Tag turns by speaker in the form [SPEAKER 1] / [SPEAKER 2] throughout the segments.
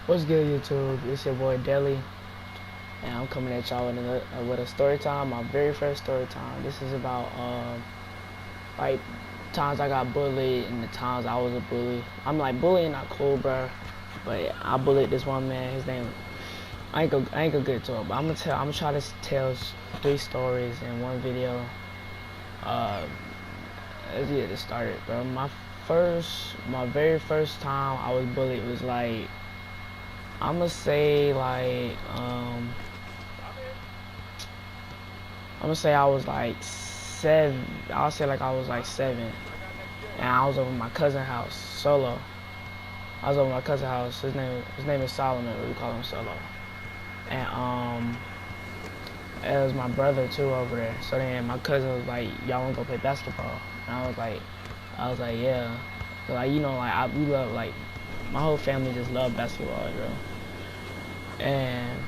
[SPEAKER 1] What's good, YouTube? It's your boy Deli, and I'm coming at y'all with a story time. My very first story time. This is about like times I got bullied and the times I was a bully. I'm like, bullying not cool, bro, but I bullied this one man. His name, I ain't gonna get to it, but I'm gonna try to tell 3 stories in one video. Let's get this started, bro. My very first time I was bullied was like, I'ma say like I'm gonna say I was like 7. I'll say like I was like 7, and I was over my cousin's house solo. I was over my cousin's house. His name is Solomon. But we call him Solo. And it was my brother too over there. So then my cousin was like, "Y'all wanna go play basketball?" And I was like, "Yeah." So like we love like my whole family just love basketball, bro. And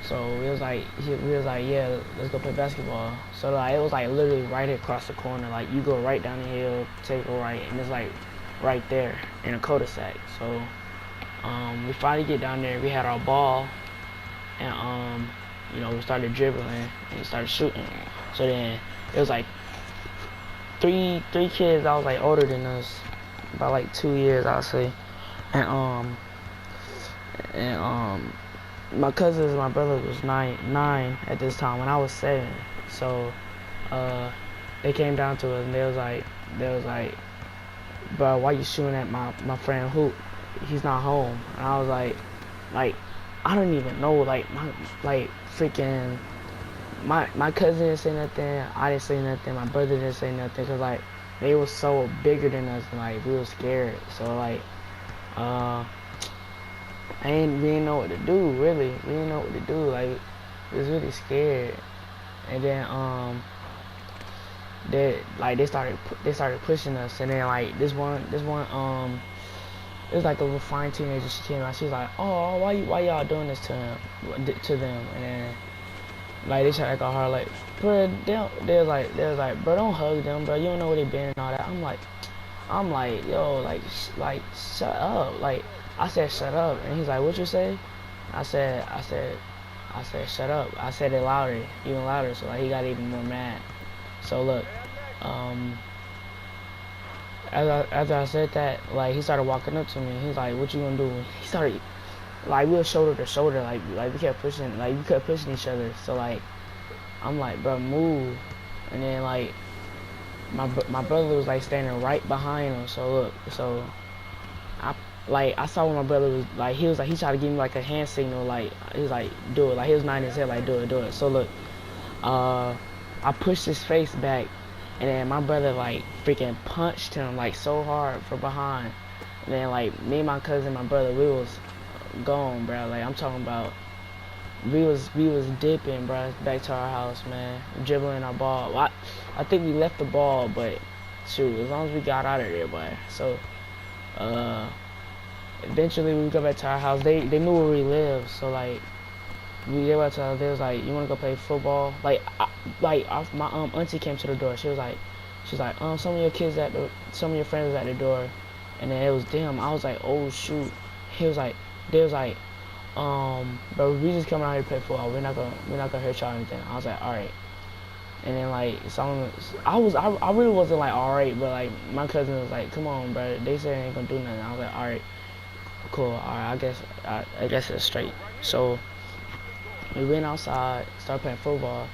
[SPEAKER 1] so we was like, yeah, let's go play basketball. So like it was like literally right across the corner. Like you go right down the hill, take a right, and it's like right there in a cul-de-sac. So we finally get down there. We had our ball, and we started dribbling and started shooting. So then it was like three kids that was like older than us, about like 2 years, I'll say, and my cousins, my brother was nine at this time when I was 7. So they came down to us and they was like, "Bro, why you shooting at my friend Hoop? He's not home." And I was like I don't even know, like freaking my cousin didn't say nothing, I didn't say nothing, my brother didn't say nothing, cause like they was so bigger than us and like we were scared. So like we didn't know what to do, really. We didn't know what to do. Like, we was really scared. And then they started pushing us. And then like this one it was like a little fine teenager. She came out. She was like, "Oh, why y'all doing this to them?" And then like they tried to call her like, "Bro, they was like, bro, don't hug them, bro. You don't know where they been and all that." I'm like, yo, like shut up. Like, I said, shut up. And he's like, what you say? I said, shut up. I said it louder, even louder. So like, he got even more mad. So look, after I said that, like, he started walking up to me. He's like, what you gonna do? He started, like, we were shoulder to shoulder. Like we kept pushing each other. So like, I'm like, bro, move. And then like, my brother was like standing right behind him. So look, I saw when my brother was like, he tried to give me like a hand signal, like he was like, do it. Like he was nodding his head like, do it. So look, I pushed his face back, and then my brother like freaking punched him like so hard from behind. And then like me and my cousin, my brother, we was gone, bro. Like I'm talking about, we was dipping, bro, back to our house, man, dribbling our ball. Well, I think we left the ball, but shoot, as long as we got out of there, boy. So eventually we go back to our house. They knew where we lived, so like we get back to our house. They was like, you wanna go play football? Like my auntie came to the door. She was like some of your friends is at the door. And then it was them. I was like, oh shoot. They was like, but we just coming out here to play football. We're not gonna hurt y'all or anything. I was like, all right. And then like I really wasn't like all right, but like my cousin was like, come on, bro. They said they ain't gonna do nothing. I was like, all right, cool. All right, I guess it's straight. So we went outside, started playing football,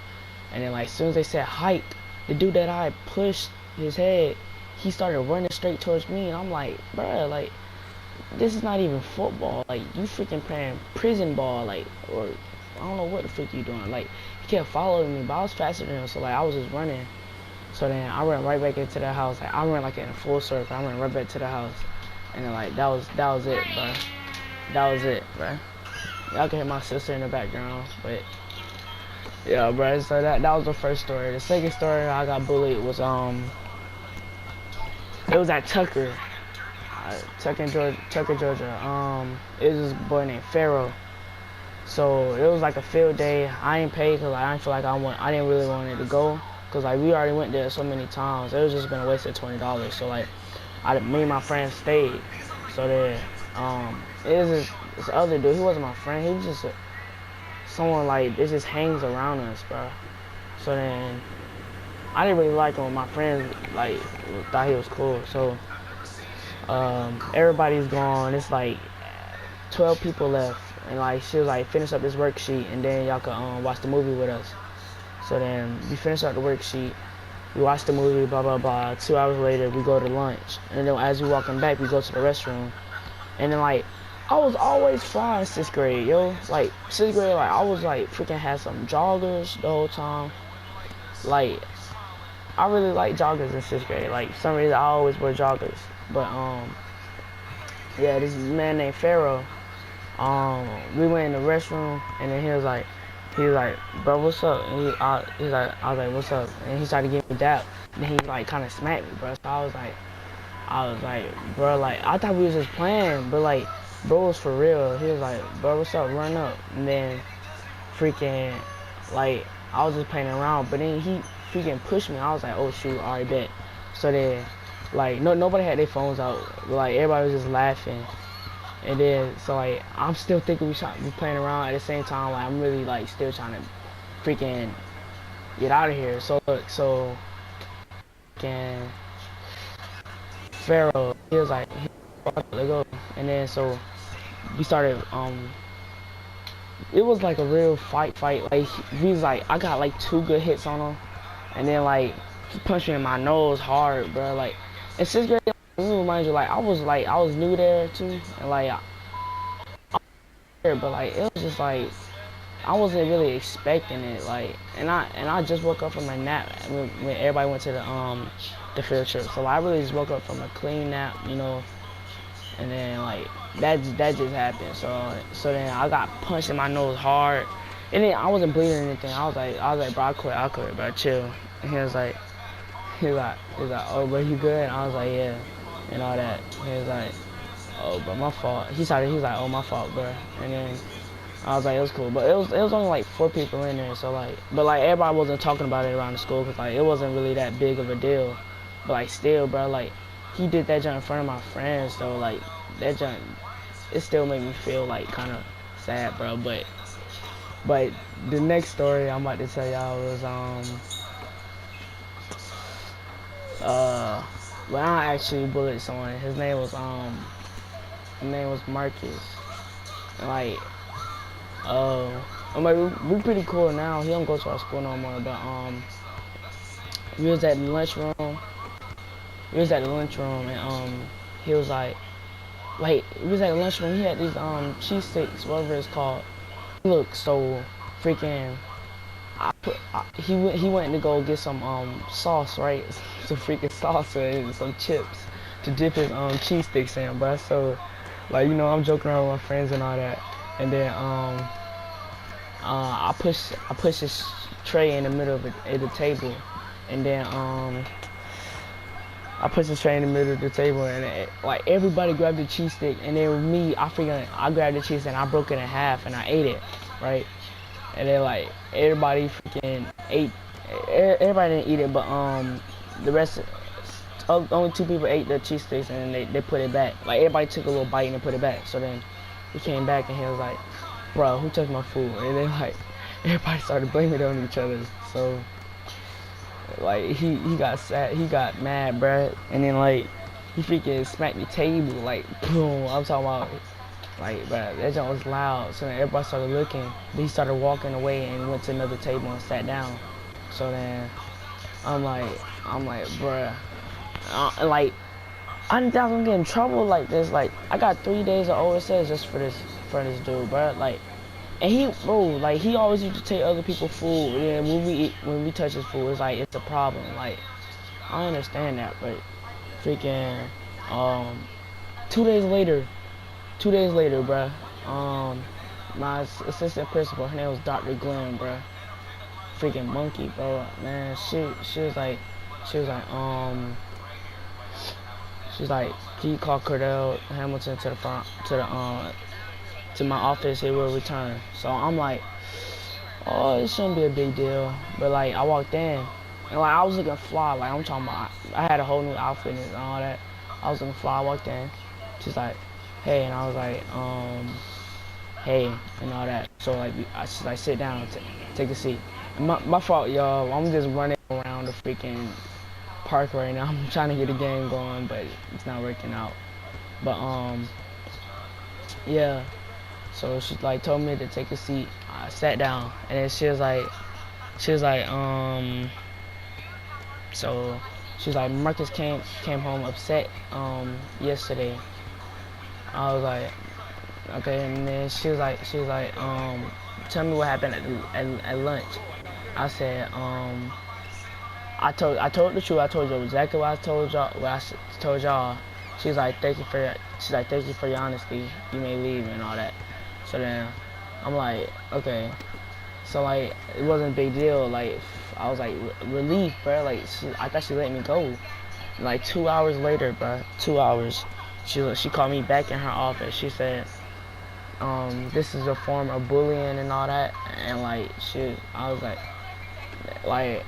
[SPEAKER 1] and then like as soon as they said hike, the dude that I pushed his head, he started running straight towards me, and I'm like, bro, like, this is not even football. Like, you freaking playing prison ball, like, or I don't know what the freak you doing. Like, he kept following me, but I was faster than him, so like I was just running. So then I ran right back into the house. Like I ran like in a full circle. I ran right back to the house, and then like that was it, bro. That was it, bro. Y'all can hear my sister in the background, but yeah, bro. So that was the first story. The second story I got bullied was it was at Tucker, Georgia. It was this boy named Pharaoh. So it was like a field day. I ain't paid because I didn't feel like I didn't really want it to go, because like we already went there so many times. It was just been a waste of $20. So like me and my friends stayed. So then it was this other dude. He wasn't my friend. He was just someone like it just hangs around us, bro. So then I didn't really like him. My friends like thought he was cool. So everybody's gone. It's like 12 people left, and like she was like, finish up this worksheet, and then y'all can watch the movie with us. So then we finish up the worksheet. We watch the movie, blah blah blah. 2 hours later, we go to lunch, and then as we walking back, we go to the restroom, and then like. I was always fly in 6th grade, yo. Like 6th grade, like I was like freaking had some joggers the whole time. Like I really like joggers in 6th grade. Like for some reason I always wear joggers. But yeah, this man named Pharaoh. We went in the restroom and then he was like, bro, what's up? And I was like, what's up? And he started giving me dap. And then he like kind of smacked me, bro. So I was like, bro, like I thought we was just playing, but like, bro was for real. He was like, bro, what's up? Run up. And then freaking, like, I was just playing around, but then he freaking pushed me. I was like, oh shoot, alright, bet. So then, like, nobody had their phones out. Like, everybody was just laughing. And then, so like, I'm still thinking we playing around at the same time. Like, I'm really like still trying to freaking get out of here. So freaking Pharaoh, he was like, let go. And then so we started. It was like a real fight. Like he was like, I got like 2 good hits on him, and then like he punched me in my nose hard, bro. Like in 6th grade, let me remind you, like I was new there too, and like but like it was just like I wasn't really expecting it, like, and I just woke up from a nap when everybody went to the field trip, so I really just woke up from a clean nap, you know. And then like that just happened. So then I got punched in my nose hard, and then I wasn't bleeding or anything. I was like, bro, I quit, bro, chill. And he was like, oh, bro, you good? And I was like, yeah, and all that. He was like, oh, bro, my fault. He was like, oh, my fault, bro. And then I was like, it was cool, but it was only like 4 people in there. So like, but like everybody wasn't talking about it around the school because like it wasn't really that big of a deal. But like still, bro, like. He did that jump in front of my friends, though. Like that jump, it still made me feel like kind of sad, bro. But the next story I'm about to tell y'all was when I actually bullied someone. His name was Marcus. And like I'm like we pretty cool now. He don't go to our school no more, but we was at the lunchroom. We was at the lunchroom and he was like we was at the lunchroom. He had these cheese sticks, whatever it's called. Look, so freaking. He went to go get some sauce, right? Some freaking sauce and some chips to dip his cheese sticks in, bro. So like you know I'm joking around with my friends and all that, and then I push his tray in the middle of the table, and then I pushed the tray in the middle of the table, and like everybody grabbed the cheese stick, and then with me, I grabbed the cheese and I broke it in half and I ate it, right? And then like everybody freaking ate. Everybody didn't eat it, but the rest, only 2 people ate the cheese sticks and they put it back. Like everybody took a little bite and they put it back. So then he came back and he was like, "Bro, who took my food?" And then like everybody started blaming it on each other. So. Like he got sad, he got mad, bruh, and then like he freaking smacked the table, like boom. I'm talking about, like, bruh, that jump was loud. So then everybody started looking. Then he started walking away and went to another table and sat down. So then I'm like, bruh, like I didn't think I was gonna get in trouble like this. Like I got 3 days of OSS just for this dude, bruh. Like. And he always used to take other people's food. Yeah, when we touch his food, it's like it's a problem. Like, I understand that, but freaking, 2 days later, bruh, my assistant principal, her name was Dr. Glenn, bruh, freaking monkey, bro, man, she was like, can you call Cordell Hamilton to the front, to my office, he will return. So I'm like, oh, it shouldn't be a big deal. But like I walked in and like I was looking fly, like I'm talking about I had a whole new outfit and all that. I was looking fly, I walked in. She's like, hey, and I was like, hey, and all that. So like, I should like sit down, take a seat. And my fault, y'all. I'm just running around the freaking park right now. I'm trying to get a game going, but it's not working out. But yeah. So she like told me to take a seat. I sat down, and then she was like, so she was like, Marcus came home upset yesterday. I was like, okay, and then she was like, tell me what happened at lunch. I said, I told the truth. I told you exactly what I told y'all. Told y'all. She's like, thank you for your honesty. You may leave and all that. So then, I'm like, okay. So like, it wasn't a big deal. Like, I was like relief, bro. Like, I thought she let me go. Like 2 hours later, bro. 2 hours. She called me back in her office. She said, this is a form of bullying and all that. And like, I was like, I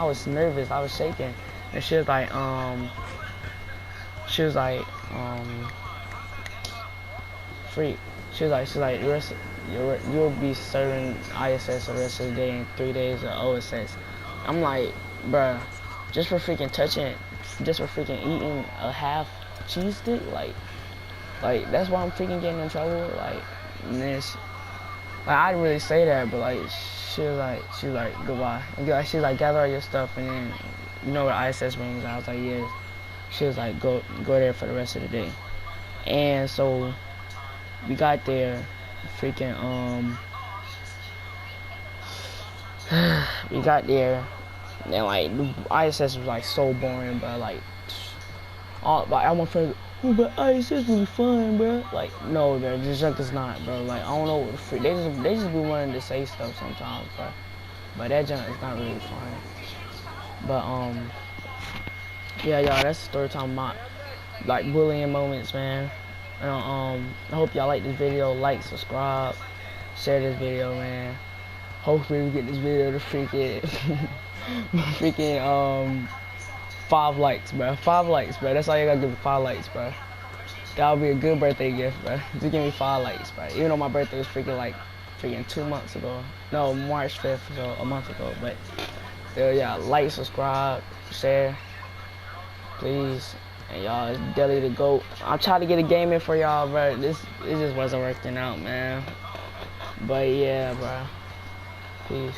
[SPEAKER 1] was nervous. I was shaking. And she was like, freak. She was like, you'll be serving ISS the rest of the day and 3 days of OSS. I'm like, bruh, just for freaking eating a half cheese stick, like that's why I'm freaking getting in trouble. Like, this, like I didn't really say that, but like she was like goodbye. And she was like, gather all your stuff, and then you know where ISS room is. I was like, yeah. She was like, go there for the rest of the day. And so we got there, freaking we got there, and like the ISS was like so boring, but like all my friends, oh, but ISS really fun, bro. Like, no, bro, the junk is not, bro. Like, I don't know what the freak. They just be wanting to say stuff sometimes, bro. But that junk is not really fun. But yeah, y'all, that's the story time about like bullying moments, man. And I hope y'all like this video. Like, subscribe, share this video, man. Hopefully we get this video to freaking 5 likes, bro. 5 likes, bro. That's all you gotta give me, 5 likes, bro. That would be a good birthday gift, bro. Just give me 5 likes, bro. Even though my birthday was freaking 2 months ago. No, March 5th, so a month ago. But still, yeah, like, subscribe, share, please. And y'all, it's Deli the GOAT. I'm trying to get a game in for y'all, bro. It just wasn't working out, man. But yeah, bro. Peace.